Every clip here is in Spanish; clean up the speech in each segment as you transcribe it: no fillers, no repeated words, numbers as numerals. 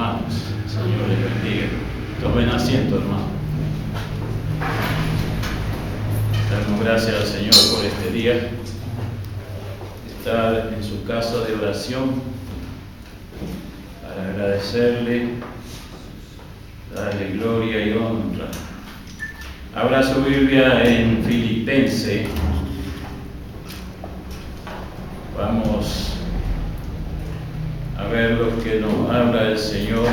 hermanos. Señor les bendiga. Tomen asiento, hermano. Damos gracias al Señor por este día. Estar en su casa de oración para agradecerle, darle gloria y honra. Abra su Biblia en Filipenses. Vamos a ver lo que nos habla el Señor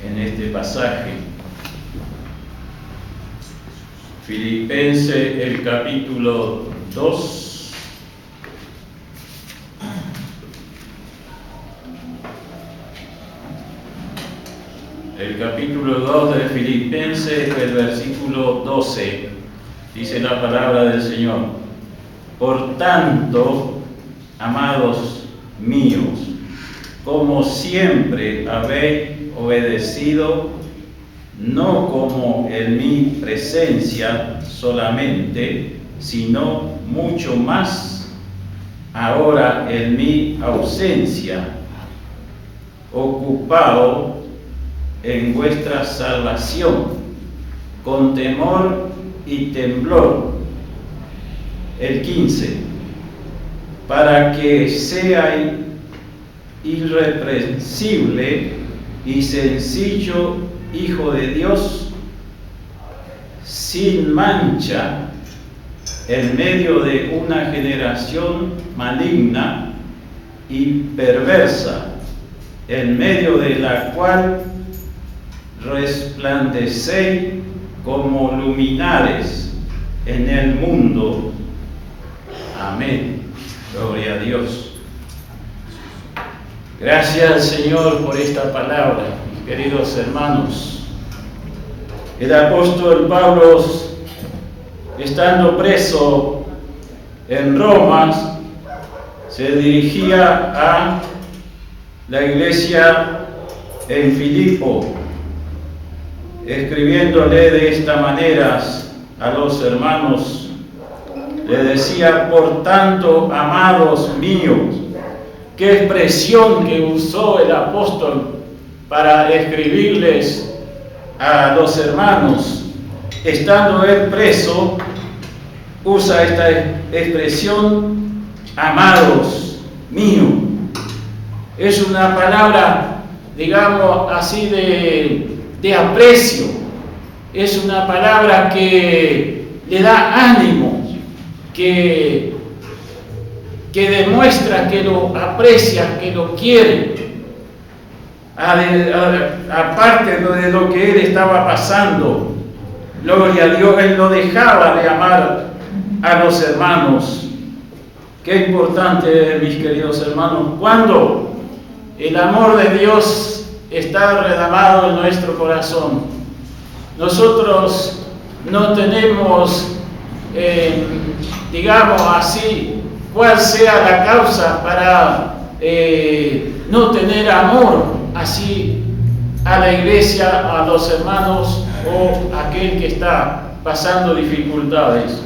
en este pasaje. Filipenses, el capítulo 2. El capítulo 2 de Filipenses, el versículo 12, dice la palabra del Señor: por tanto, amados míos, como siempre habéis obedecido, no como en mi presencia solamente, sino mucho más ahora en mi ausencia, ocupado en vuestra salvación, con temor y temblor. El 15, para que seáis irreprensible y sencillo hijo de Dios, sin mancha, en medio de una generación maligna y perversa, en medio de la cual resplandecéis como luminares en el mundo. Amén. Gloria a Dios. Gracias al Señor por esta palabra, mis queridos hermanos. El apóstol Pablo, estando preso en Roma, se dirigía a la iglesia en Filipo, escribiéndole de esta manera a los hermanos. Le decía: por tanto, amados míos. Qué expresión que usó el apóstol para escribirles a los hermanos. Estando él preso, usa esta expresión: amados míos. Es una palabra, digamos así, de aprecio. Es una palabra que le da ánimo, que demuestra que lo aprecia, que lo quiere, aparte de lo que él estaba pasando. Gloria a Dios, él no dejaba de amar a los hermanos. Qué importante, mis queridos hermanos, cuando el amor de Dios está derramado en nuestro corazón. Nosotros no tenemos, digamos así, cuál sea la causa para no tener amor así a la iglesia, a los hermanos o a aquel que está pasando dificultades.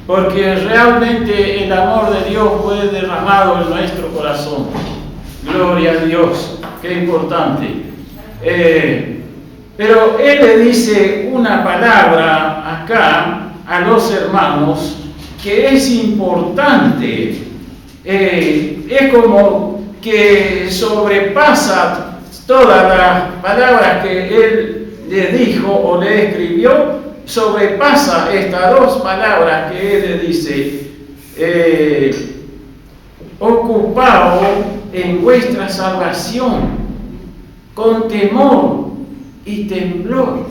Porque realmente el amor de Dios fue derramado en nuestro corazón. Gloria a Dios, qué importante. Pero él le dice una palabra acá a los hermanos que es importante, es como que sobrepasa todas las palabras que él le dijo o le escribió, sobrepasa estas dos palabras que él le dice: ocupado en vuestra salvación, con temor y temblor.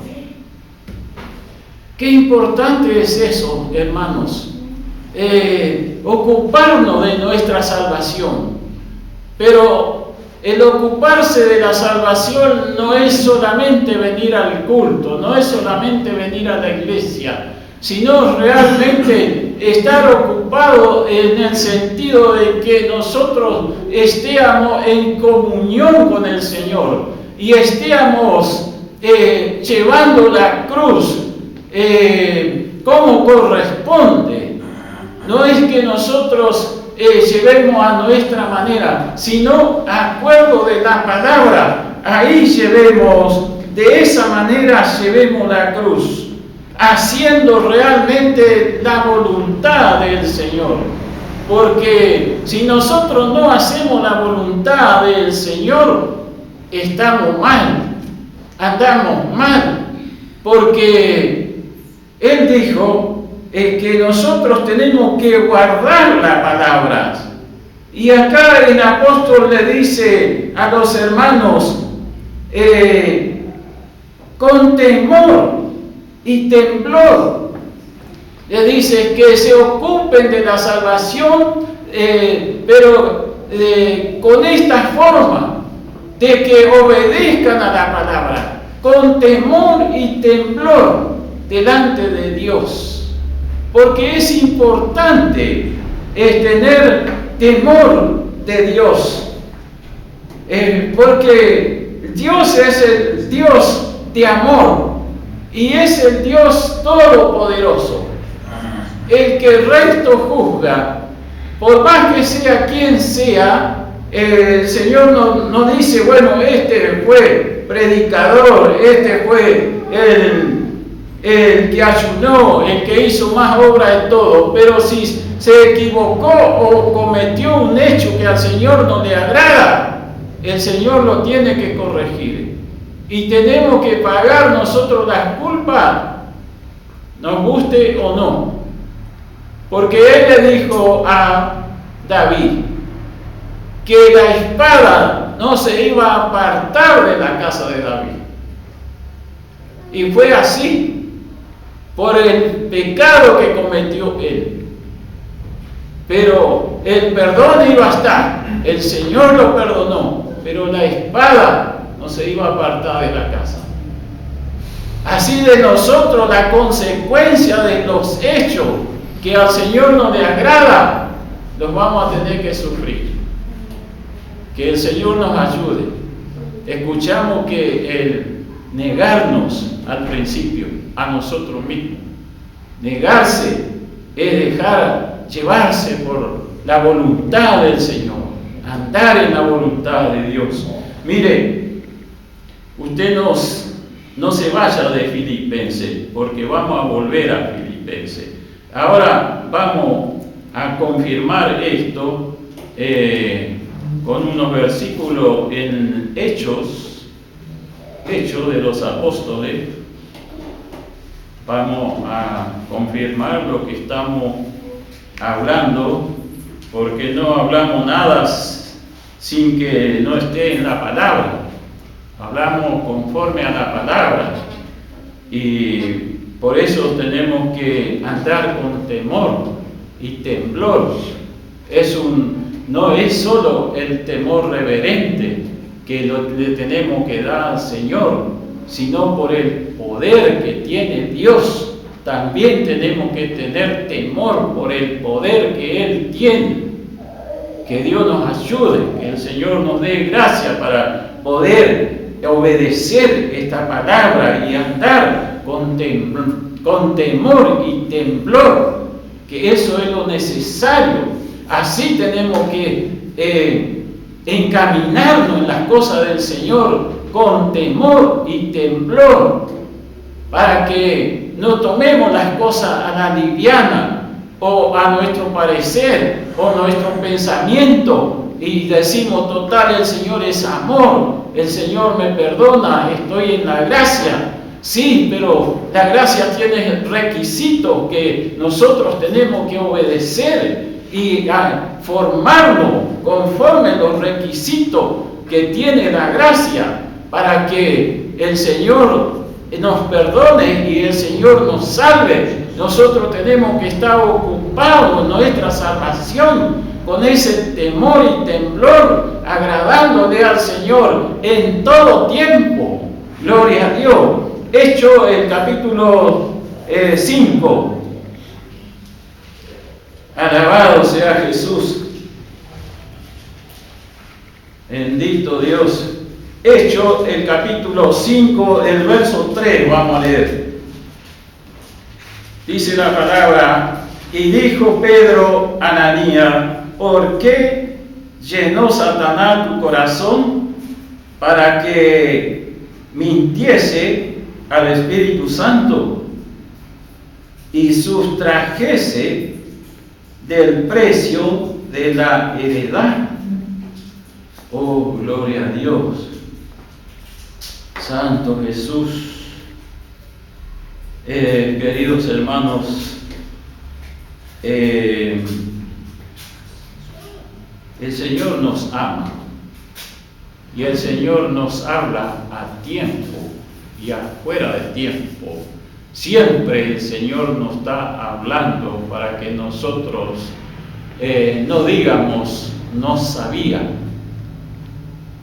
Qué importante es eso, hermanos. Ocuparnos de nuestra salvación. Pero el ocuparse de la salvación no es solamente venir al culto, no es solamente venir a la iglesia, sino realmente estar ocupado en el sentido de que nosotros estemos en comunión con el Señor y estemos llevando la cruz como corresponde. No es que nosotros llevemos a nuestra manera, sino acuerdo de la palabra. Ahí llevemos, de esa manera llevemos la cruz, haciendo realmente la voluntad del Señor. Porque si nosotros no hacemos la voluntad del Señor, estamos mal, andamos mal, porque Él dijo que nosotros tenemos que guardar la palabra. Y acá el apóstol le dice a los hermanos, con temor y temblor, le dice que se ocupen de la salvación, pero con esta forma de que obedezcan a la palabra, con temor y temblor delante de Dios, porque es importante tener temor de Dios, porque Dios es el Dios de amor y es el Dios todopoderoso, el que recto juzga. Por más que sea quien sea, el Señor no dice, bueno, este fue predicador, este fue el que ayunó, el que hizo más obra de todo, pero si se equivocó o cometió un hecho que al Señor no le agrada, el Señor lo tiene que corregir. Y tenemos que pagar nosotros las culpas, nos guste o no. Porque Él le dijo a David que la espada no se iba a apartar de la casa de David. Y fue así, por el pecado que cometió él. Pero el perdón iba a estar, el Señor lo perdonó, pero la espada no se iba a apartar de la casa. Así de nosotros la consecuencia de los hechos que al Señor no le agrada, los vamos a tener que sufrir. Que el Señor nos ayude. Escuchamos que el negarnos al principio a nosotros mismos, negarse es dejar llevarse por la voluntad del Señor, andar en la voluntad de Dios. Mire, usted no se vaya de Filipenses, porque vamos a volver a Filipenses. Ahora vamos a confirmar esto con unos versículos en Hechos de los Apóstoles. Vamos a confirmar lo que estamos hablando, porque no hablamos nada sin que no esté en la palabra. Hablamos conforme a la palabra y por eso tenemos que andar con temor y temblor. No es solo el temor reverente que le tenemos que dar al Señor, sino por el poder que tiene Dios. También tenemos que tener temor por el poder que Él tiene. Que Dios nos ayude, que el Señor nos dé gracia para poder obedecer esta palabra y andar con temor y temblor, que eso es lo necesario. Así tenemos que encaminarnos en las cosas del Señor con temor y temblor, para que no tomemos las cosas a la liviana o a nuestro parecer o nuestro pensamiento y decimos, total, el Señor es amor, el Señor me perdona, estoy en la gracia. Sí, pero la gracia tiene requisitos que nosotros tenemos que obedecer y formarnos conforme a los requisitos que tiene la gracia, para que el Señor nos perdone y el Señor nos salve. Nosotros tenemos que estar ocupados en nuestra salvación, con ese temor y temblor, agradándole al Señor en todo tiempo. Gloria a Dios. Hechos, el capítulo 5. Alabado sea Jesús. Bendito Dios. Hechos, el capítulo 5, el verso 3, vamos a leer. Dice la palabra: y dijo Pedro a Ananías: ¿por qué llenó Satanás tu corazón para que mintiese al Espíritu Santo y sustrajese del precio de la heredad? Oh, gloria a Dios. Santo Jesús. Queridos hermanos, el Señor nos ama y el Señor nos habla a tiempo y afuera de tiempo. Siempre el Señor nos está hablando para que nosotros no digamos no sabía.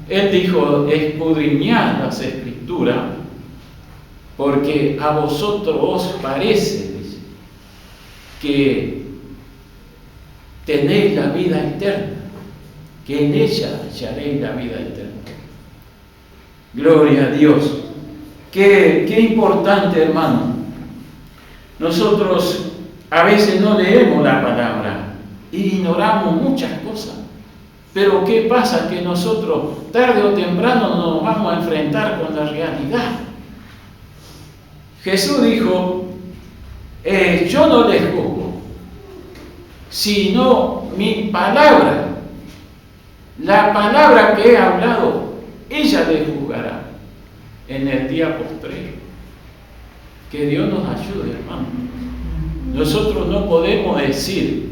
Él dijo: escudriñad las Escrituras, porque a vosotros os parece, dice, que tenéis la vida eterna, que en ella hallaréis la vida eterna. Gloria a Dios. Qué importante, hermano. Nosotros a veces no leemos la palabra e ignoramos muchas cosas. Pero ¿qué pasa? Que nosotros tarde o temprano nos vamos a enfrentar con la realidad. Jesús dijo: yo no les juzgo, sino mi palabra, la palabra que he hablado, ella les juzgará en el día postrero. Que Dios nos ayude, hermano. Nosotros no podemos decir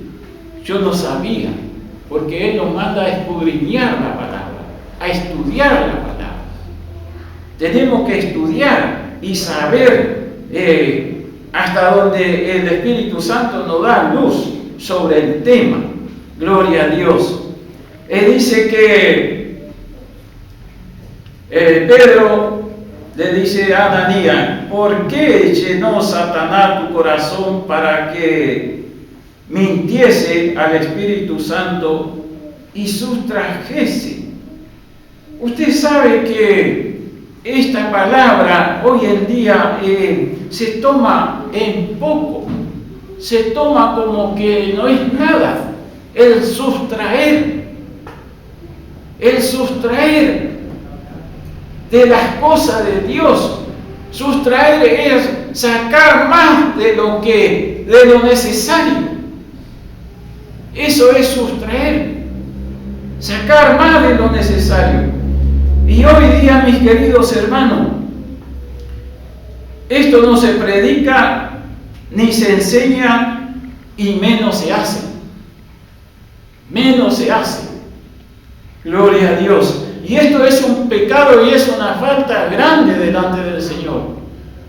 yo no sabía, porque Él nos manda a escudriñar la palabra, a estudiar la palabra. Tenemos que estudiar y saber hasta donde el Espíritu Santo nos da luz sobre el tema. Gloria a Dios. Él dice que Pedro le dice a Ananías: ¿por qué llenó Satanás tu corazón para que mintiese al Espíritu Santo y sustrajese? Usted sabe que esta palabra hoy en día se toma en poco, se toma como que no es nada. El sustraer de las cosas de Dios. Sustraer es sacar más de lo necesario. Eso es sustraer, sacar más de lo necesario. Y hoy día, mis queridos hermanos, esto no se predica ni se enseña y menos se hace. Menos se hace. Gloria a Dios. Y esto es un pecado y es una falta grande delante del Señor.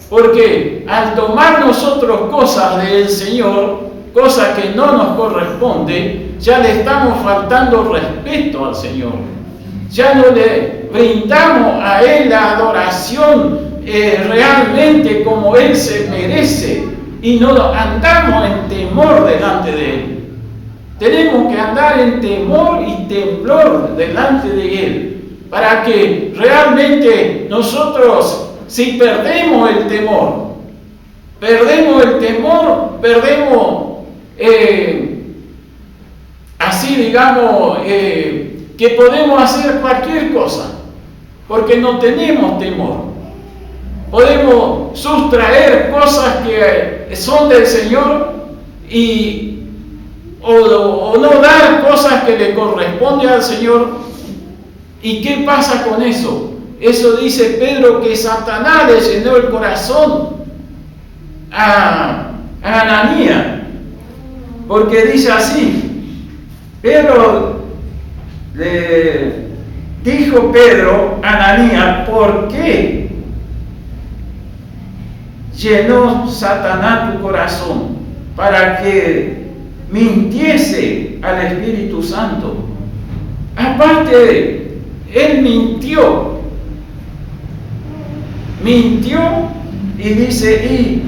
Porque al tomar nosotros cosas del Señor, cosas que no nos corresponden, ya le estamos faltando respeto al Señor. Ya no le brindamos a Él la adoración realmente como Él se merece. Y no andamos en temor delante de Él. Tenemos que andar en temor y temblor delante de Él. Para que realmente nosotros, si perdemos el temor, así digamos, que podemos hacer cualquier cosa, porque no tenemos temor. Podemos sustraer cosas que son del Señor o no dar cosas que le corresponden al Señor. ¿Y qué pasa con eso? Eso dice Pedro, que Satanás le llenó el corazón a Ananías, porque dice así: Pedro le dijo a Ananías: ¿por qué llenó Satanás tu corazón para que mintiese al Espíritu Santo? Aparte, él mintió y dice: y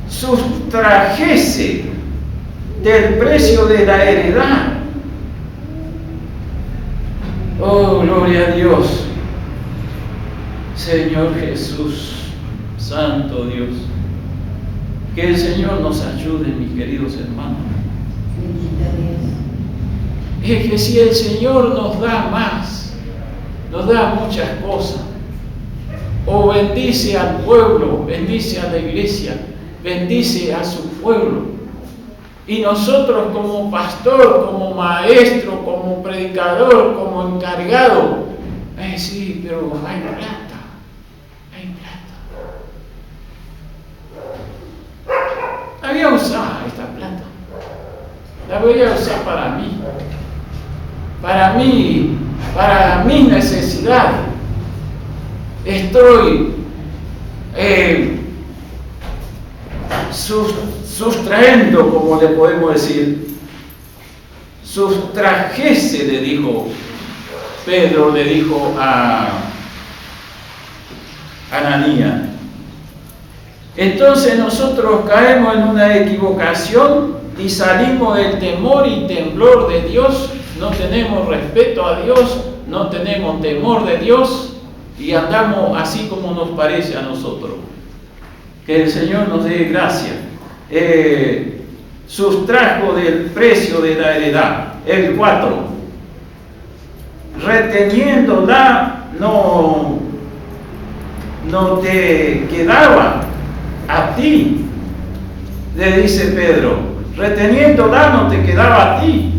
sustrajese del precio de la heredad. Oh, gloria a Dios. Señor Jesús, Santo Dios, que el Señor nos ayude, mis queridos hermanos. es que si el Señor nos da más, nos da muchas cosas, o bendice al pueblo, bendice a la iglesia, bendice a su pueblo, y nosotros como pastor, como maestro, como predicador, como encargado, sí, pero hay plata, hay plata. La voy a usar esta plata, la voy a usar para mi necesidad. Estoy sustrayendo, como le podemos decir, sustrajese, le dijo Pedro, le dijo a Ananías. Entonces nosotros caemos en una equivocación y salimos del temor y temblor de Dios, no tenemos respeto a Dios, no tenemos temor de Dios y andamos así como nos parece a nosotros. Que el Señor nos dé gracia. Sustrajo del precio de la heredad. El 4. Reteniéndola no te quedaba a ti, le dice Pedro. Reteniéndola no te quedaba a ti.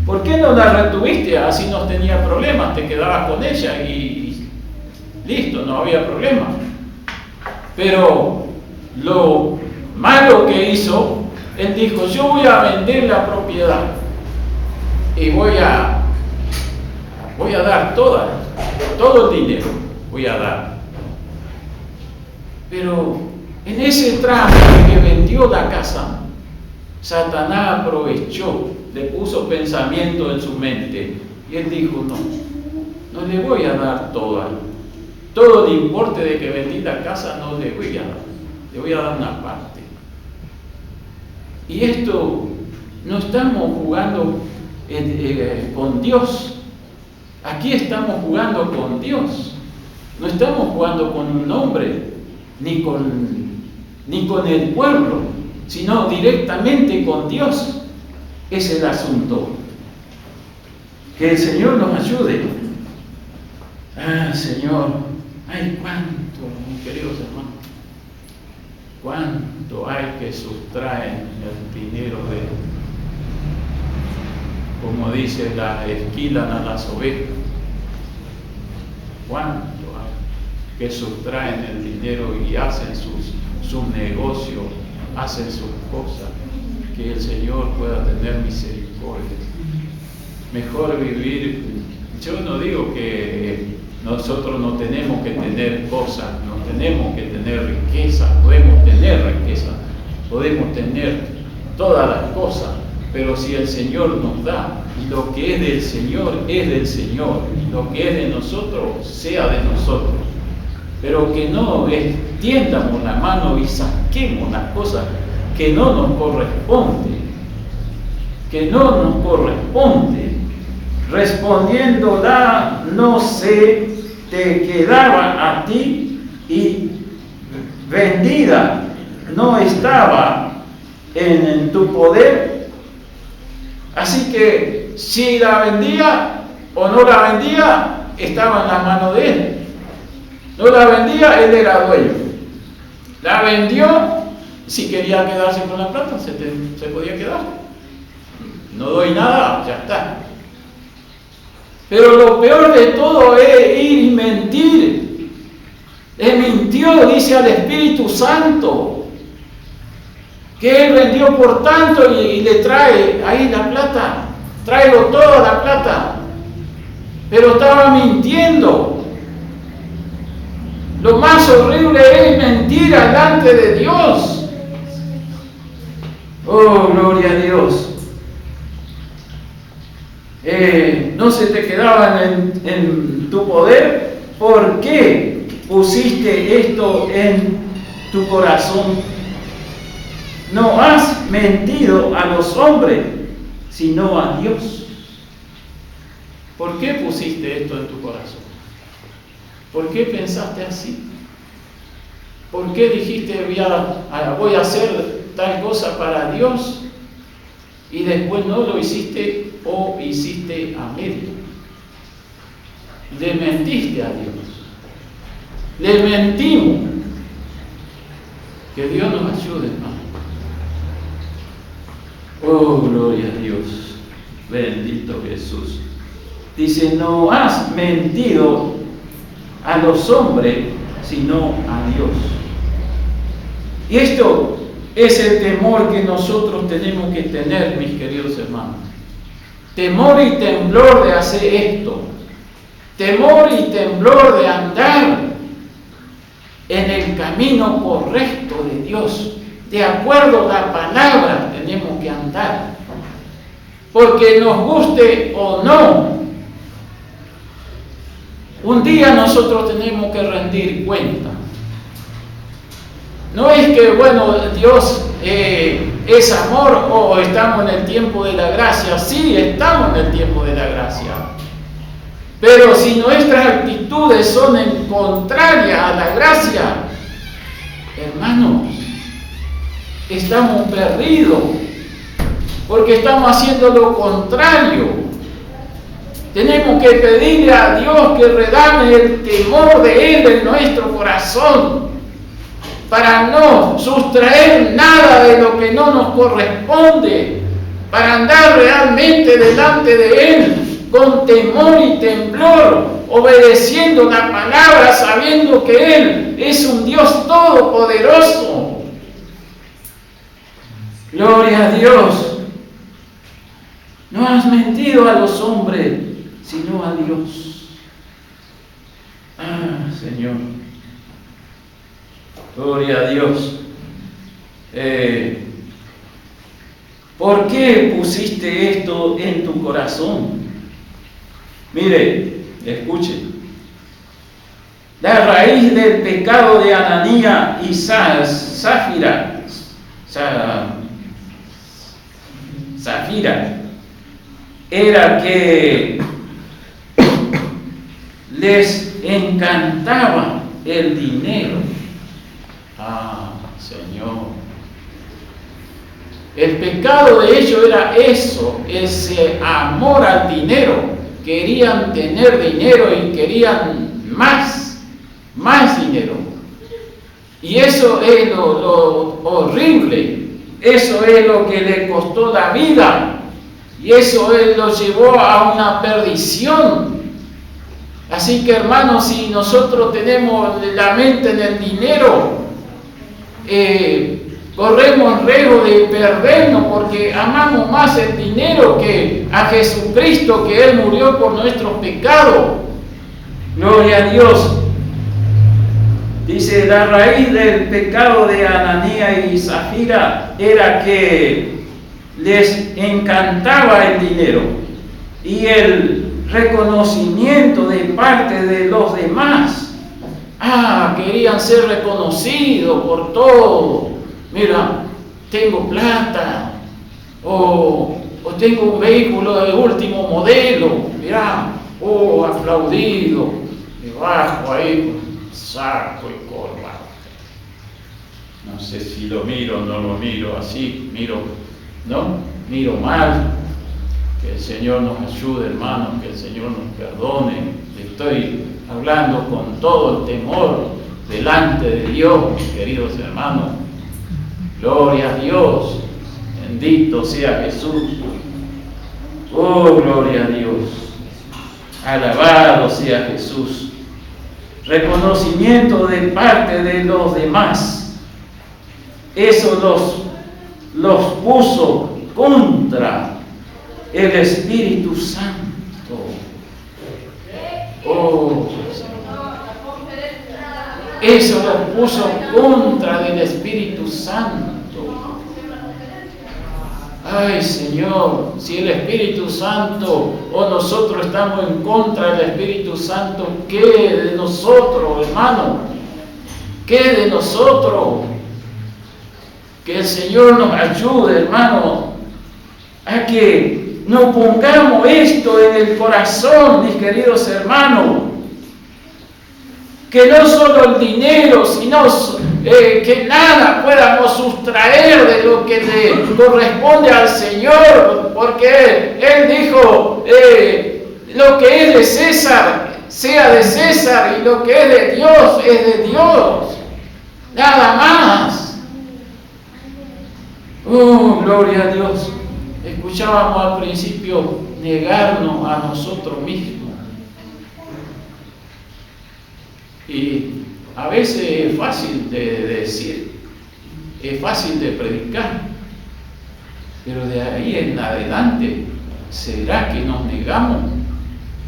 ¿Por qué no la retuviste? Así no tenía problemas, te quedabas con ella y listo, no había problema. Pero lo malo que hizo, él dijo, yo voy a vender la propiedad y voy a dar todo el dinero, voy a dar. Pero en ese tramo que vendió la casa, Satanás aprovechó, le puso pensamiento en su mente y él dijo, no le voy a dar todo el importe de que vendí la casa, no le voy a dar, le voy a dar una parte. Y esto, no estamos jugando con Dios, aquí estamos jugando con Dios, no estamos jugando con un hombre, ni con el pueblo, sino directamente con Dios. Es el asunto. Que el Señor nos ayude. Señor, ay, cuánto, mis queridos hermanos, cuánto hay que sustraer el dinero como dice, esquilan a las ovejas. Cuánto hay que sustraen el dinero y hacen sus negocios, hacen sus cosas. Que el Señor pueda tener misericordia. Mejor vivir. Yo no digo que nosotros no tenemos que tener cosas, no tenemos que tener riqueza, podemos tener riqueza, podemos tener todas las cosas, pero si el Señor nos da, y lo que es del Señor, y lo que es de nosotros, sea de nosotros. Pero que no extiendamos la mano y saquemos las cosas que no nos corresponde, respondiéndola no se te quedaba a ti y vendida no estaba en tu poder. Así que si la vendía o no la vendía, estaba en las manos de él. No la vendía, él era dueño. La vendió. Si quería quedarse con la plata, se podía quedar. No doy nada, ya está. Pero lo peor de todo es ir y mentir. Él mintió, dice al Espíritu Santo, que él vendió por tanto y le trae ahí la plata. Tráelo toda la plata. Pero estaba mintiendo. Lo más horrible es mentir delante de Dios. Oh, gloria a Dios. No se te quedaban en tu poder. ¿Por qué pusiste esto en tu corazón? No has mentido a los hombres, sino a Dios. ¿Por qué pusiste esto en tu corazón? ¿Por qué pensaste así? ¿Por qué dijiste voy a hacer tal cosa para Dios y después no lo hiciste o hiciste a medio. Le mentiste a Dios. Le mentimos. Que Dios nos ayude, hermano. Oh, gloria a Dios. Bendito Jesús. Dice, no has mentido a los hombres, sino a Dios. Y esto es el temor que nosotros tenemos que tener, mis queridos hermanos. Temor y temblor de hacer esto. Temor y temblor de andar en el camino correcto de Dios. De acuerdo a la palabra tenemos que andar. Porque nos guste o no, un día nosotros tenemos que rendir cuenta. No es que, bueno, Dios es amor o estamos en el tiempo de la gracia. Sí, estamos en el tiempo de la gracia. Pero si nuestras actitudes son en contrarias a la gracia, hermanos, estamos perdidos. Porque estamos haciendo lo contrario. Tenemos que pedirle a Dios que redame el temor de Él en nuestro corazón, para no sustraer nada de lo que no nos corresponde, para andar realmente delante de Él con temor y temblor, obedeciendo la palabra, sabiendo que Él es un Dios todopoderoso. Gloria a Dios. No has mentido a los hombres, sino a Dios. Ah, Señor. Gloria a Dios. ¿Por qué pusiste esto en tu corazón? Mire, escuche. La raíz del pecado de Ananías y Zafira era que les encantaba el dinero. Ah, Señor. El pecado de ellos era eso, ese amor al dinero. Querían tener dinero y querían más dinero. Y eso es lo horrible. Eso es lo que le costó la vida. Y eso lo llevó a una perdición. Así que, hermanos, si nosotros tenemos la mente en el dinero, corremos riesgo de perdernos porque amamos más el dinero que a Jesucristo, que Él murió por nuestros pecados. Gloria a Dios. Dice, la raíz del pecado de Ananías y Zafira era que les encantaba el dinero y el reconocimiento de parte de los demás. Querían ser reconocidos por todo. Mira, tengo plata, o tengo un vehículo de último modelo, mira, aplaudido, debajo ahí con saco y corbata. No sé si lo miro o no lo miro así, miro mal. Que el Señor nos ayude, hermanos, que el Señor nos perdone. Estoy hablando con todo el temor delante de Dios, mis queridos hermanos. Gloria a Dios, bendito sea Jesús. Oh, gloria a Dios. Alabado sea Jesús. Reconocimiento de parte de los demás. Eso los puso contra el Espíritu Santo. Oh, eso los puso contra del Espíritu Santo. Ay, Señor, si el Espíritu Santo o nosotros estamos en contra del Espíritu Santo, ¿qué de nosotros, hermano? ¿Qué de nosotros? Que el Señor nos ayude, hermano, a que no pongamos esto en el corazón, mis queridos hermanos. Que no solo el dinero, sino que nada podamos sustraer de lo que le corresponde al Señor, porque Él dijo, lo que es de César, sea de César, y lo que es de Dios. Nada más. Gloria a Dios. Escuchábamos al principio negarnos a nosotros mismos. Y a veces es fácil de decir, es fácil de predicar, pero de ahí en adelante, ¿será que nos negamos?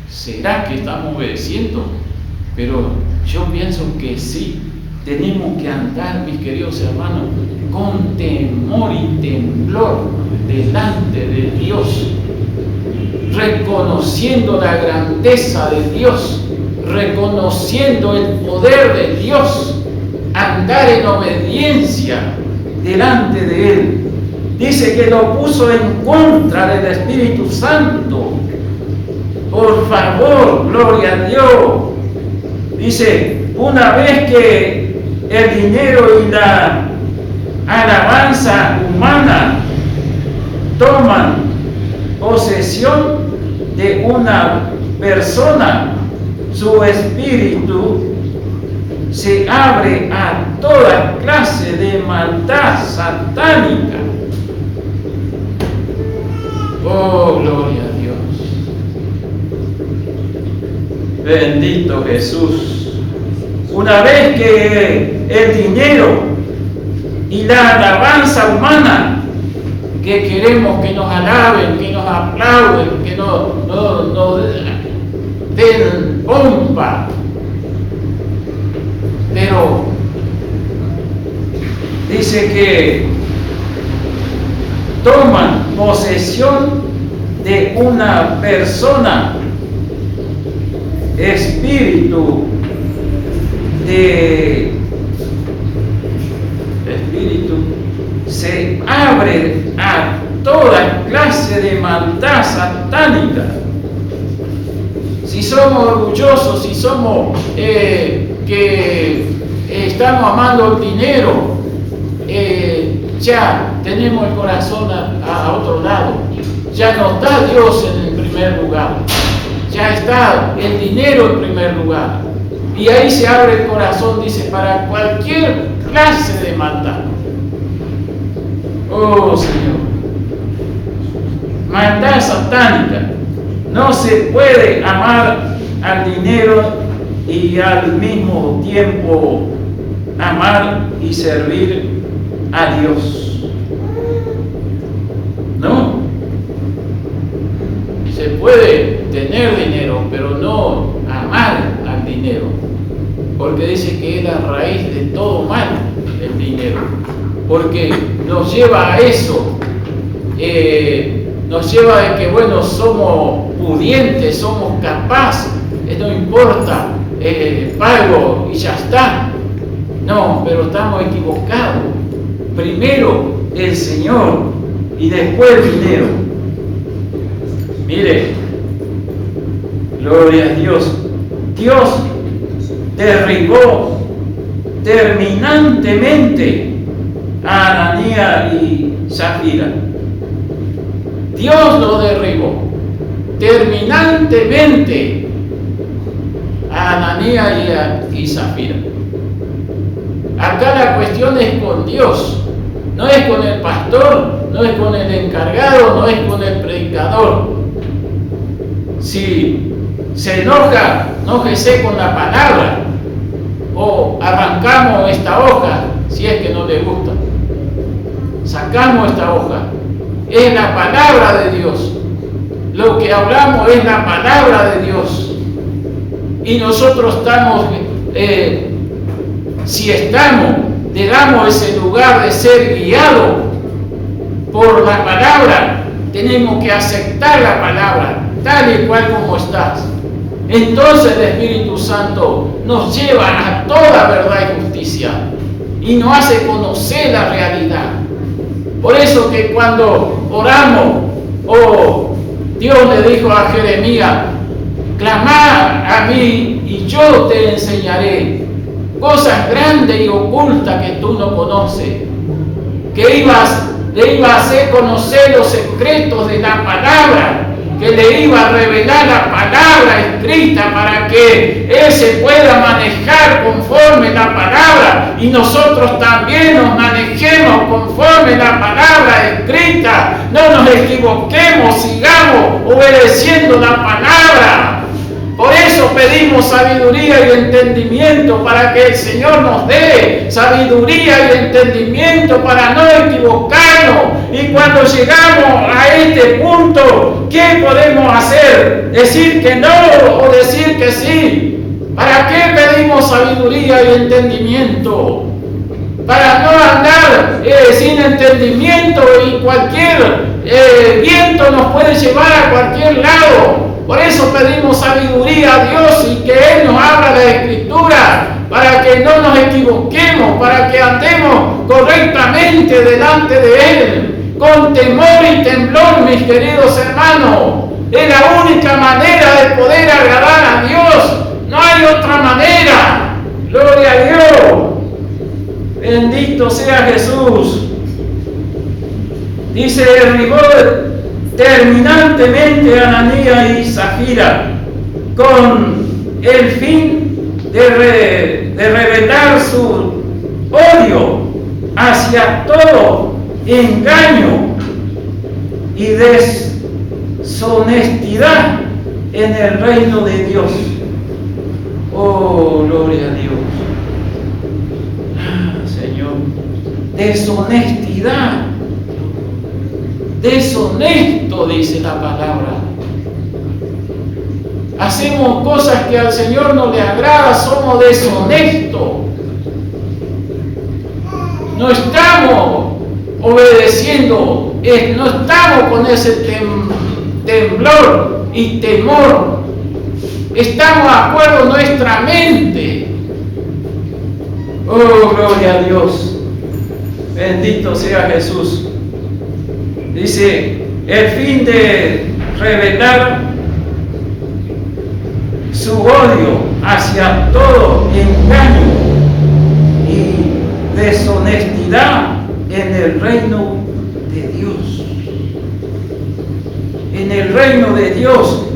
¿Será que estamos obedeciendo? Pero yo pienso que sí, tenemos que andar, mis queridos hermanos, con temor y temblor delante de Dios, reconociendo la grandeza de Dios, reconociendo el poder de Dios, andar en obediencia delante de Él. Dice que lo puso en contra del Espíritu Santo. Por favor, gloria a Dios. Dice, una vez que el dinero y la alabanza humana toman posesión de una persona, su espíritu se abre a toda clase de maldad satánica. Oh, gloria a Dios. Bendito Jesús. Una vez que el dinero y la alabanza humana, que queremos que nos alaben, que nos aplauden, que nos den pompa, pero dice que toman posesión de una persona, espíritu se abre a toda clase de maldad satánica. Si somos orgullosos, si somos que estamos amando el dinero, ya tenemos el corazón a otro lado. Ya no está Dios en el primer lugar. Ya está el dinero en primer lugar. Y ahí se abre el corazón, dice, para cualquier clase de maldad. Oh Señor. Maldad satánica. No se puede amar al dinero y al mismo tiempo amar y servir a Dios. No. Se puede tener dinero, pero no amar al dinero, porque dice que es la raíz de todo mal el dinero, porque nos lleva a eso, nos lleva a que, bueno, somos pudientes, somos capaces, no importa, pago y ya está. No, pero estamos equivocados. Primero el Señor y después el dinero. Mire, gloria a Dios. Dios derribó terminantemente a Ananías y Zafira. Dios lo derribó terminantemente a Ananías y Zafira. Acá la cuestión es con Dios, no es con el pastor, no es con el encargado, no es con el predicador. Si se enoja, enójese con la palabra, o arrancamos esta hoja si es que no le gusta. Sacamos esta hoja. Es la palabra de Dios. Lo que hablamos es la palabra de Dios. Y nosotros estamos, si estamos, le damos ese lugar de ser guiado por la palabra, tenemos que aceptar la palabra tal y cual como estás. Entonces el Espíritu Santo nos lleva a toda verdad y justicia y nos hace conocer la realidad. Por eso que cuando oramos, Dios le dijo a Jeremías, clamad a mí y yo te enseñaré cosas grandes y ocultas que tú no conoces, que le iba a hacer conocer los secretos de la palabra le iba a revelar la palabra escrita para que él se pueda manejar conforme la palabra y nosotros también nos manejemos conforme la palabra escrita. No nos equivoquemos, sigamos obedeciendo la palabra. Por eso pedimos sabiduría y entendimiento para que el Señor nos dé sabiduría y entendimiento para no equivocarnos. Y cuando llegamos a este punto, ¿qué podemos hacer? ¿Decir que no o decir que sí? ¿Para qué pedimos sabiduría y entendimiento? Para no andar sin entendimiento y cualquier viento nos puede llevar a cualquier lado. Por eso pedimos sabiduría a Dios y que Él nos abra la Escritura para que no nos equivoquemos, para que andemos correctamente delante de Él, con temor y temblor, mis queridos hermanos. Es la única manera de poder agradar a Dios. No hay otra manera. Gloria a Dios. Bendito sea Jesús. Dice, derribó terminantemente a Ananías y Zafira con el fin de revelar su odio hacia todo engaño y deshonestidad en el reino de Dios. Oh, gloria a Dios. Señor, deshonestidad. Deshonesto, dice la palabra. Hacemos cosas que al Señor no le agrada, somos deshonestos. No estamos obedeciendo, no estamos con ese temblor y temor. Estamos de acuerdo en nuestra mente. Oh, gloria a Dios. Bendito sea Jesús. Dice, el fin de revelar su odio hacia todo engaño y deshonestidad en el reino de Dios. En el reino de Dios,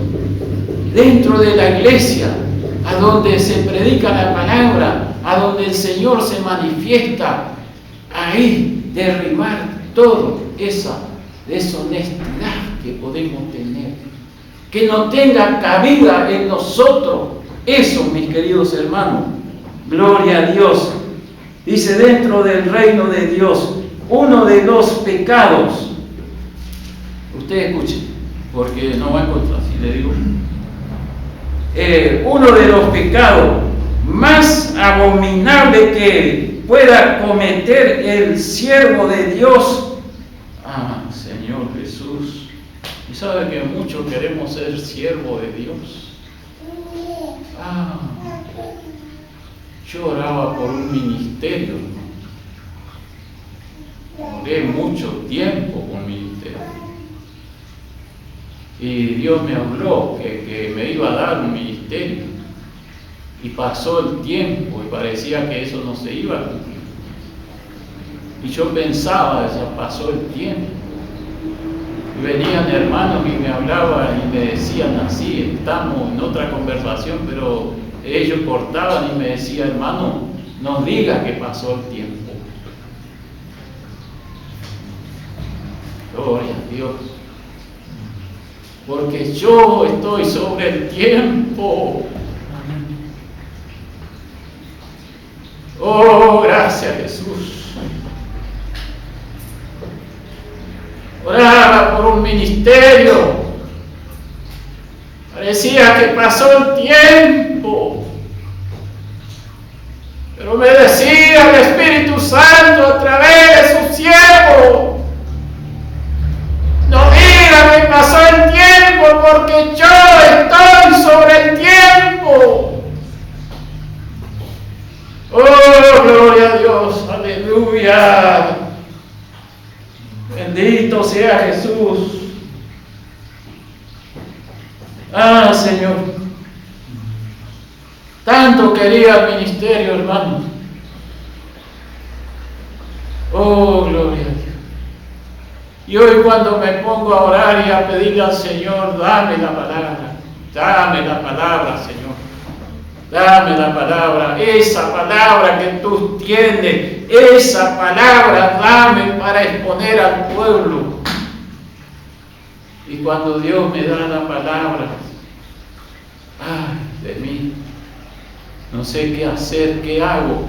dentro de la iglesia, a donde se predica la palabra, a donde el Señor se manifiesta, ahí derribar toda esa deshonestidad que podemos tener, que no tenga cabida en nosotros. Eso, mis queridos hermanos, gloria a Dios. Dice, dentro del reino de Dios, uno de los pecados, usted escuche, porque no va a encontrar, si le digo, uno de los pecados más abominables que pueda cometer el siervo de Dios. Señor Jesús, y sabe que muchos queremos ser siervos de Dios. Yo oraba por un ministerio, oré mucho tiempo con ministerio, y Dios me habló que me iba a dar un ministerio, y pasó el tiempo y parecía que eso no se iba a cumplir. Y yo pensaba, ya pasó el tiempo. Y venían hermanos y me hablaban y me decían así, estamos en otra conversación, pero ellos cortaban y me decían, hermano, no diga que pasó el tiempo. Gloria a Dios. Porque yo estoy sobre el tiempo. Oh, gracias Jesús. Oraba por un ministerio. Parecía que pasó el tiempo. Pero me decía el Espíritu Santo a través de su siervo, no diga que pasó el tiempo, porque yo estoy sobre el tiempo. Oh, gloria a Dios, aleluya. Bendito sea Jesús. Señor, tanto quería el ministerio, hermano. Oh, gloria a Dios. Y hoy cuando me pongo a orar y a pedirle al Señor, dame la palabra, Señor. Dame la palabra, esa palabra que tú tienes, esa palabra dame para exponer al pueblo. Y cuando Dios me da la palabra, ay de mí, no sé qué hacer, qué hago.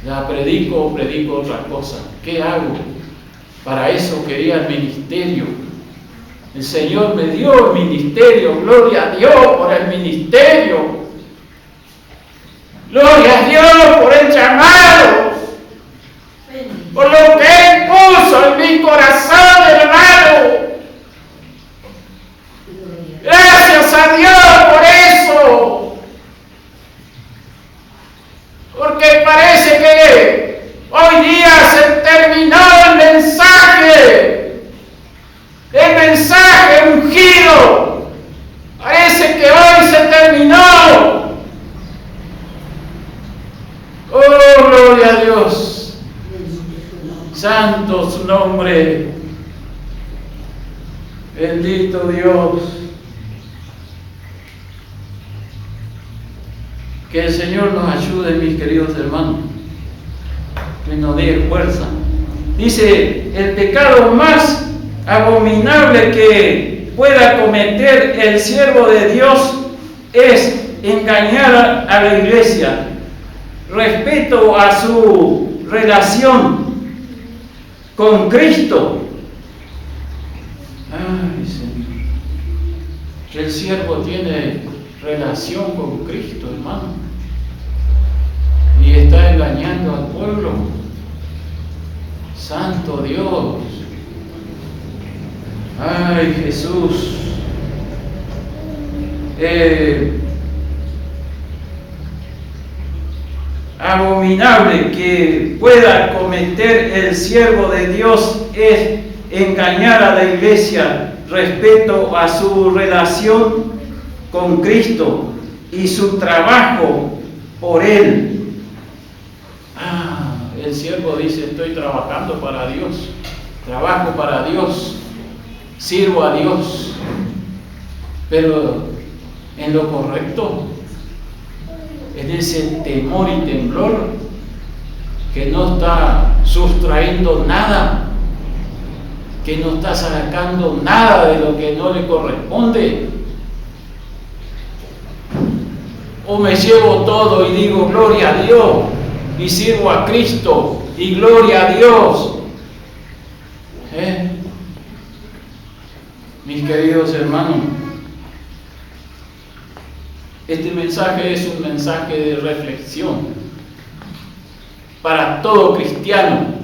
¿La predico o predico otra cosa? ¿Qué hago? Para eso quería el ministerio. El Señor me dio el ministerio, gloria a Dios por el ministerio. Gloria a Dios por el llamado, por lo que Él puso en mi corazón, hermano. Gracias a Dios por eso. Porque parece que hoy día se terminó el mensaje ungido. Parece que hoy se terminó. Oh, gloria a Dios. Santo su nombre. Bendito Dios. Que el Señor nos ayude, mis queridos hermanos. Que nos dé fuerza. Dice, el pecado más abominable que pueda cometer el siervo de Dios es engañar a la iglesia. Respecto a su relación con Cristo. Ay, Señor. Que el siervo tiene relación con Cristo, hermano. Y está engañando al pueblo. Santo Dios. Ay, Jesús. Abominable que pueda cometer el siervo de Dios es engañar a la iglesia respecto a su relación con Cristo y su trabajo por Él. El siervo dice, estoy trabajando para Dios, trabajo para Dios, sirvo a Dios, pero en lo correcto, en ese temor y temblor que no está sustrayendo nada, que no está sacando nada de lo que no le corresponde. O me llevo todo y digo gloria a Dios y sirvo a Cristo y gloria a Dios. Mis queridos hermanos, este mensaje es un mensaje de reflexión para todo cristiano,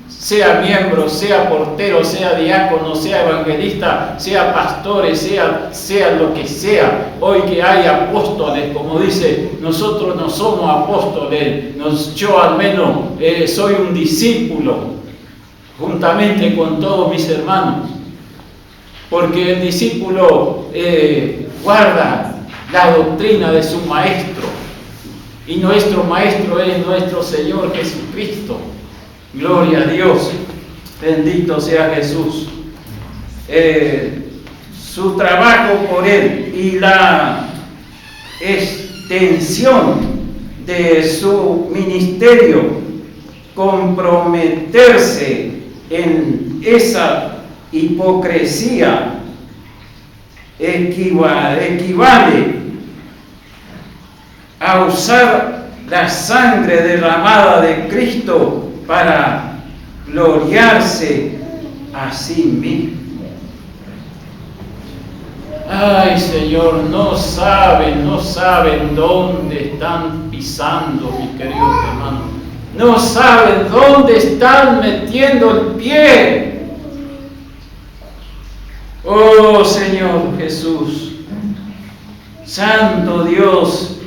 sea miembro, sea portero, sea diácono, sea evangelista, sea pastores, sea lo que sea. Hoy que hay apóstoles, como dice, nosotros no somos apóstoles, yo al menos soy un discípulo, juntamente con todos mis hermanos, porque el discípulo guarda la doctrina de su maestro, y nuestro maestro es nuestro Señor Jesucristo. Gloria a Dios, bendito sea Jesús. Su trabajo por Él y la extensión de su ministerio, comprometerse en esa hipocresía equivale a usar la sangre derramada de Cristo para gloriarse a sí mismo. Ay, Señor, no saben dónde están pisando, mis queridos hermanos. No saben dónde están metiendo el pie. Oh, Señor Jesús, Santo Dios,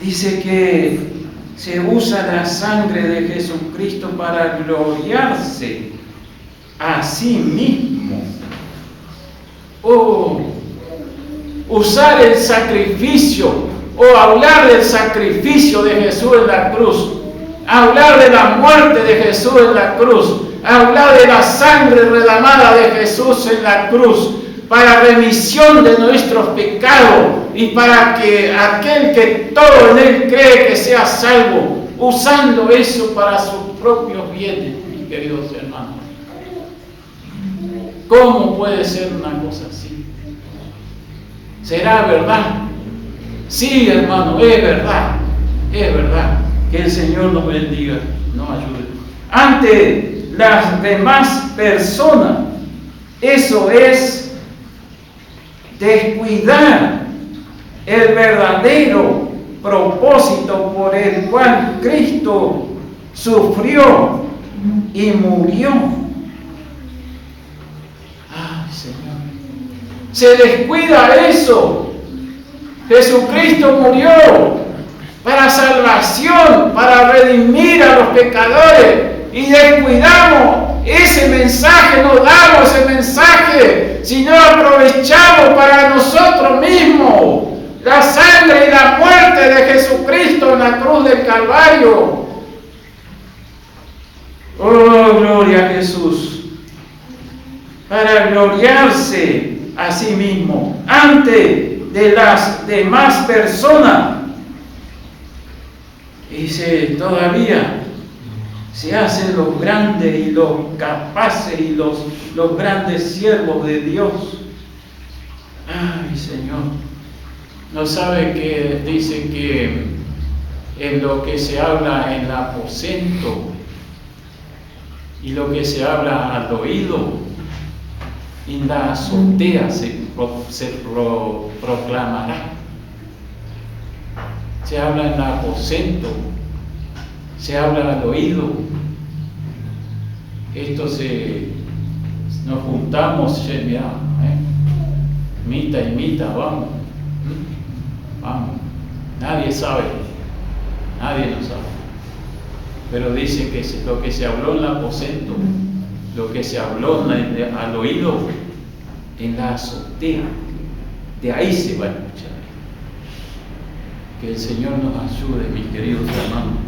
dice que se usa la sangre de Jesucristo para gloriarse a sí mismo. Oh, usar el sacrificio o hablar del sacrificio de Jesús en la cruz, hablar de la muerte de Jesús en la cruz, habla de la sangre derramada de Jesús en la cruz para remisión de nuestros pecados y para que aquel que todo en él cree que sea salvo, usando eso para sus propios bienes, mis queridos hermanos. ¿Cómo puede ser una cosa así? ¿Será verdad? Sí, hermano, es verdad. Es verdad. Que el Señor nos bendiga, nos ayude. Ante las demás personas, eso es descuidar el verdadero propósito por el cual Cristo sufrió y murió. Ay, Señor. Se descuida eso. Jesucristo murió para salvación, para redimir a los pecadores, y descuidamos ese mensaje, no damos ese mensaje, sino aprovechamos para nosotros mismos la sangre y la muerte de Jesucristo en la cruz del Calvario. Oh, gloria a Jesús, para gloriarse a sí mismo ante de las demás personas. Y todavía se hacen los grandes y los capaces y los grandes siervos de Dios. Ay, Señor, ¿no sabe que dice que en lo que se habla en el aposento y lo que se habla al oído, en la azotea se proclamará? Se habla en el aposento, se habla al oído. Nos juntamos, mira, mitad y mitad, vamos. Nadie sabe, nadie lo sabe. Pero dice que lo que se habló en el aposento, lo que se habló al oído, en la azotea, de ahí se va a escuchar. Que el Señor nos ayude, mis queridos hermanos,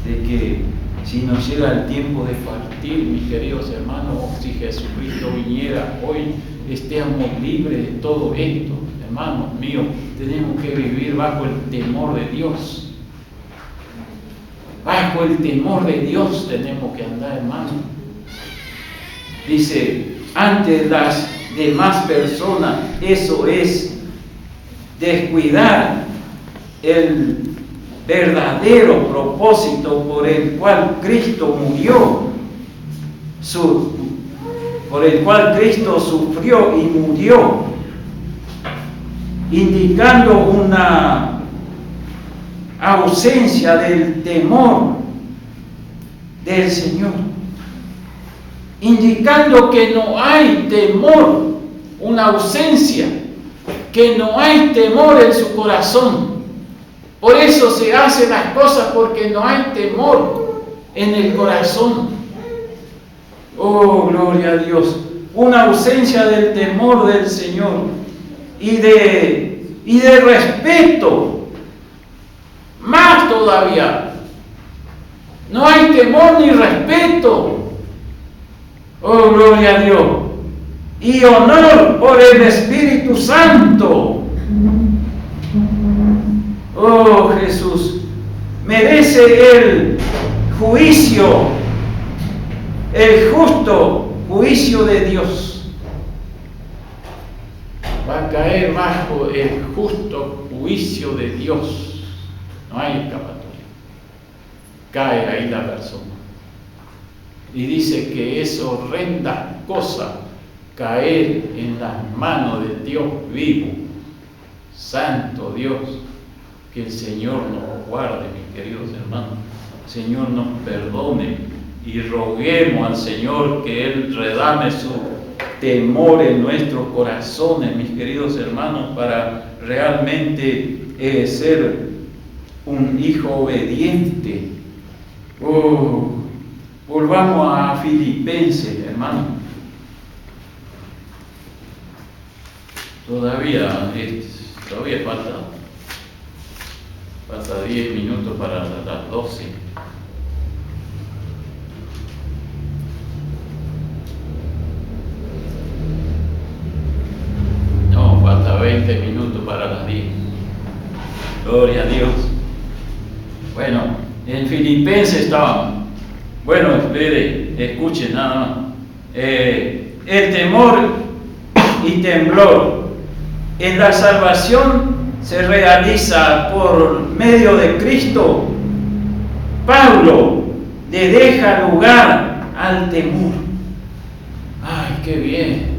de que si nos llega el tiempo de partir, mis queridos hermanos, si Jesucristo viniera hoy, estemos libres de todo esto. Hermanos míos, tenemos que vivir bajo el temor de Dios. Bajo el temor de Dios tenemos que andar, hermanos. Dice, ante las demás personas, eso es descuidar el verdadero propósito por el cual Cristo murió, por el cual Cristo sufrió y murió, indicando una ausencia del temor del Señor, indicando que no hay temor, una ausencia, que no hay temor en su corazón. Por eso se hacen las cosas, porque no hay temor en el corazón. Oh, gloria a Dios. Una ausencia del temor del Señor y de respeto. Más todavía. No hay temor ni respeto. Oh, gloria a Dios. Y honor por el Espíritu Santo. Oh, Jesús, merece el juicio, el justo juicio de Dios. Va a caer bajo el justo juicio de Dios. No hay escapatoria. Cae ahí la persona. Y dice que es horrenda cosa caer en las manos de Dios vivo. Santo Dios. Que el Señor nos guarde, mis queridos hermanos. El Señor nos perdone y roguemos al Señor que Él redame su temor en nuestros corazones, mis queridos hermanos, para realmente ser un hijo obediente. Volvamos a Filipenses, hermanos. Todavía falta 10 minutos para las 12. 20 minutos para las 10. Gloria a Dios. Bueno, en Filipenses estaban. Bueno, escuchen nada más. El temor y temblor en la salvación se realiza por medio de Cristo. Pablo le deja lugar al temor. ¡Ay, qué bien!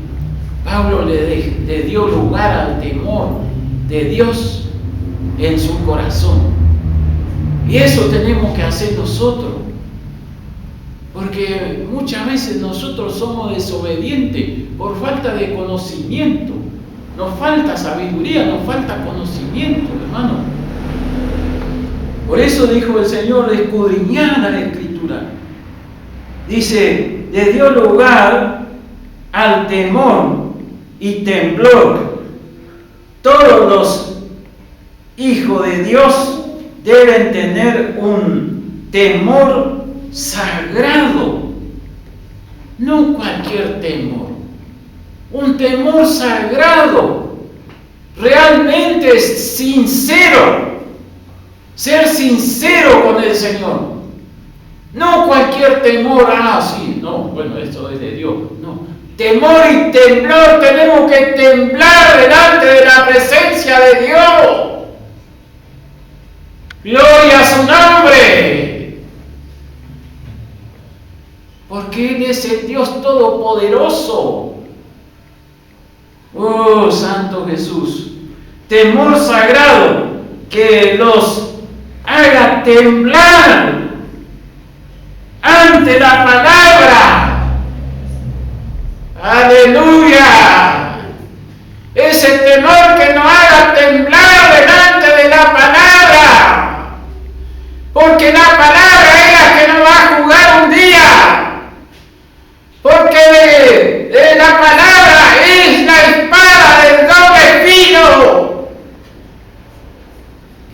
Pablo le dio lugar al temor de Dios en su corazón. Y eso tenemos que hacer nosotros. Porque muchas veces nosotros somos desobedientes por falta de conocimiento. Nos falta sabiduría, nos falta conocimiento, hermano. Por eso dijo el Señor, escudriñad la Escritura. Dice, le dio lugar al temor y temblor. Todos los hijos de Dios deben tener un temor sagrado, no cualquier temor, un temor sagrado, realmente sincero, ser sincero con el Señor, no cualquier temor, sí, no, bueno, esto es de Dios, no, temor y temblor, tenemos que temblar delante de la presencia de Dios. Gloria a su nombre. Porque Él es el Dios Todopoderoso. Oh, Santo Jesús. Temor sagrado que los haga temblar ante la palabra. Aleluya. Ese temor que nos haga temblar delante de la palabra. Porque la palabra es la que nos va a jugar un día. Porque la palabra es la espada del doble filo.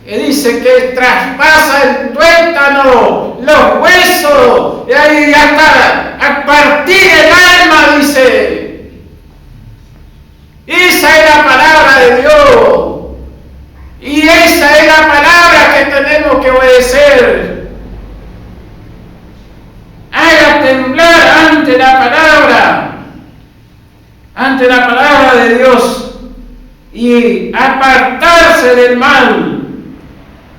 Que dice que traspasa el tuétano, los huesos, y hasta a partir el alma, dice. Esa es la palabra de Dios. Y esa es la palabra que tenemos que obedecer. Haga temblar ante la palabra de Dios y apartarse del mal.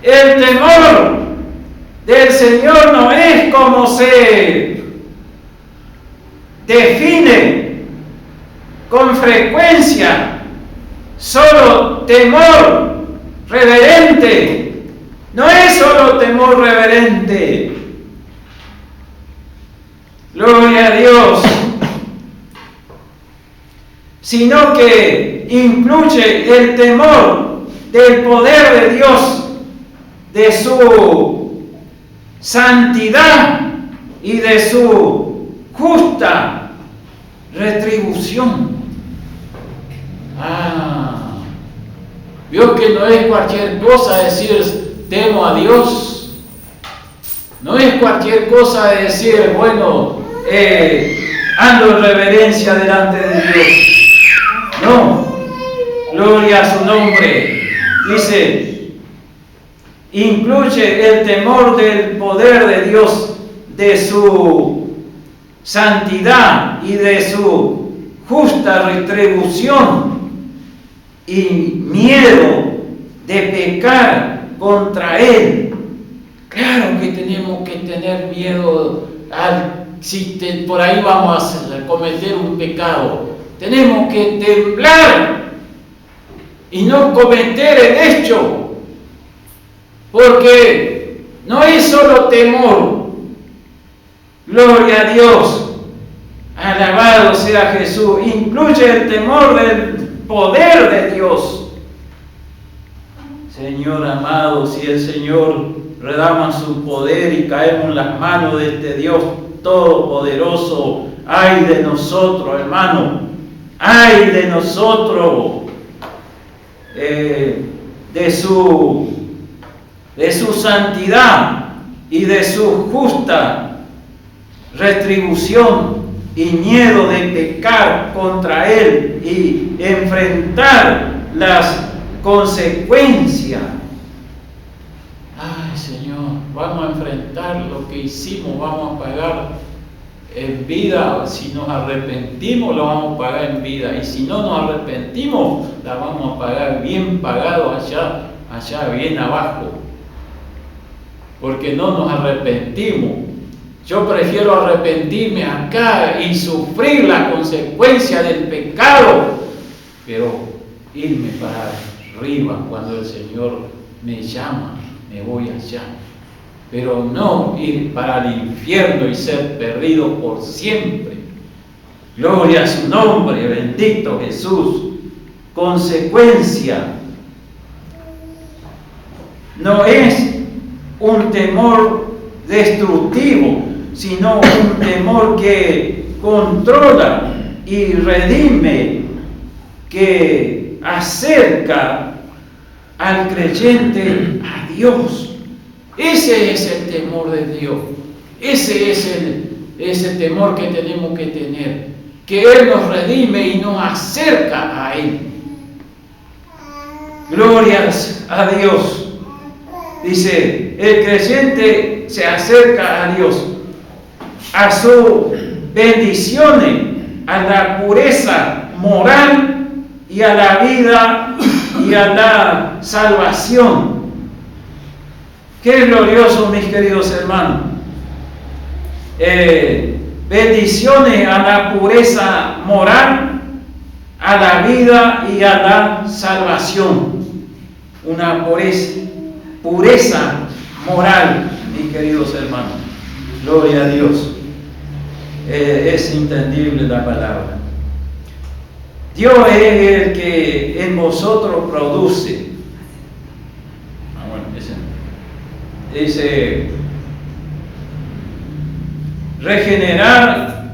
El temor del Señor no es como se define con frecuencia, solo temor reverente. No es solo temor reverente. Gloria a Dios. Sino que incluye el temor del poder de Dios, de su santidad y de su justa retribución. Vio que no es cualquier cosa decir temo a Dios. No es cualquier cosa decir, bueno, ando en reverencia delante de Dios. No, gloria a su nombre. Dice, incluye el temor del poder de Dios, de su santidad y de su justa retribución, y miedo de pecar contra Él. Claro que tenemos que tener miedo si por ahí vamos a cometer un pecado. Tenemos que temblar y no cometer el hecho, porque no es solo temor. Gloria a Dios, alabado sea Jesús. Incluye el temor del poder de Dios. Señor amado, si el Señor redama su poder y caemos en las manos de este Dios todopoderoso, ay de nosotros, hermano, ay de nosotros, de su santidad y de su justa retribución, y miedo de pecar contra Él y enfrentar las consecuencias. Ay, Señor, vamos a enfrentar lo que hicimos, vamos a pagar en vida. Si nos arrepentimos, lo vamos a pagar en vida. Y si no nos arrepentimos, la vamos a pagar bien pagado allá bien abajo. Porque no nos arrepentimos. Yo prefiero arrepentirme acá y sufrir la consecuencia del pecado, pero irme para arriba cuando el Señor me llama, me voy allá. Pero no ir para el infierno y ser perdido por siempre. Gloria a su nombre, bendito Jesús. Consecuencia. No es un temor destructivo, sino un temor que controla y redime, que acerca al creyente a Dios. Ese es el temor de Dios. Ese es ese temor que tenemos que tener, que Él nos redime y nos acerca a Él. Glorias a Dios. Dice, el creyente se acerca a Dios, a sus bendiciones, a la pureza moral y a la vida y a la salvación. Qué glorioso, mis queridos hermanos. Bendiciones a la pureza moral, a la vida y a la salvación. Una pureza moral, mis queridos hermanos. Gloria a Dios. Es entendible la palabra. Dios es el que en vosotros produce. Dice, regenerar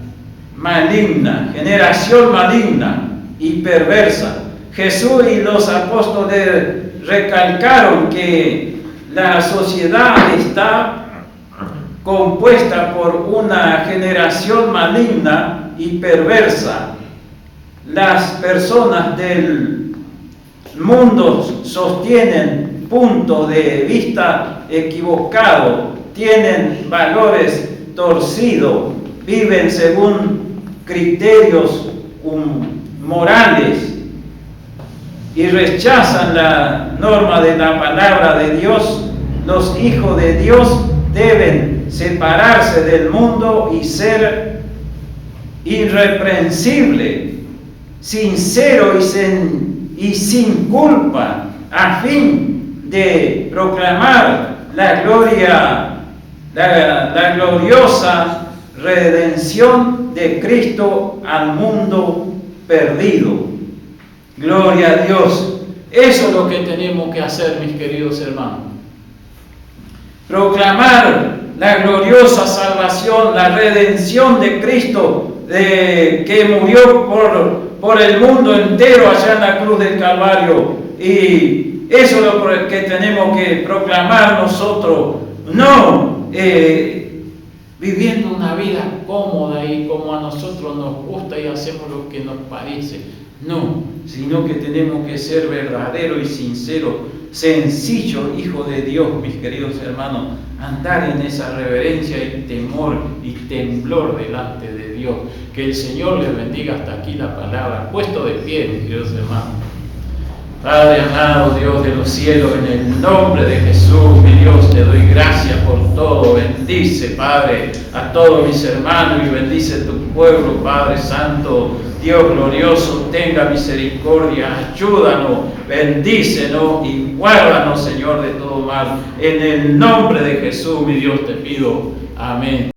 maligna, generación maligna y perversa. Jesús y los apóstoles recalcaron que la sociedad está compuesta por una generación maligna y perversa. Las personas del mundo sostienen puntos de vista equivocados, tienen valores torcidos, viven según criterios morales y rechazan la norma de la palabra de Dios. Los hijos de Dios deben separarse del mundo y ser irreprensible, sincero y sin culpa, a fin de proclamar la gloriosa redención de Cristo al mundo perdido. Gloria a Dios. Eso es lo que tenemos que hacer, mis queridos hermanos. Proclamar la gloriosa salvación, la redención de Cristo, que murió por el mundo entero allá en la cruz del Calvario. Y eso es lo que tenemos que proclamar nosotros. No viviendo una vida cómoda y como a nosotros nos gusta y hacemos lo que nos parece. No, sino que tenemos que ser verdaderos y sinceros, sencillos, hijos de Dios, mis queridos hermanos, andar en esa reverencia y temor y temblor delante de Dios. Que el Señor les bendiga hasta aquí la palabra. Puesto de pie, mis queridos hermanos. Padre amado, Dios de los cielos, en el nombre de Jesús, mi Dios, te doy gracias por todo. Bendice, Padre, a todos mis hermanos y bendice tu pueblo, Padre Santo. Dios glorioso, tenga misericordia, ayúdanos, bendícenos y guárdanos, Señor, de todo mal. En el nombre de Jesús, mi Dios, te pido. Amén.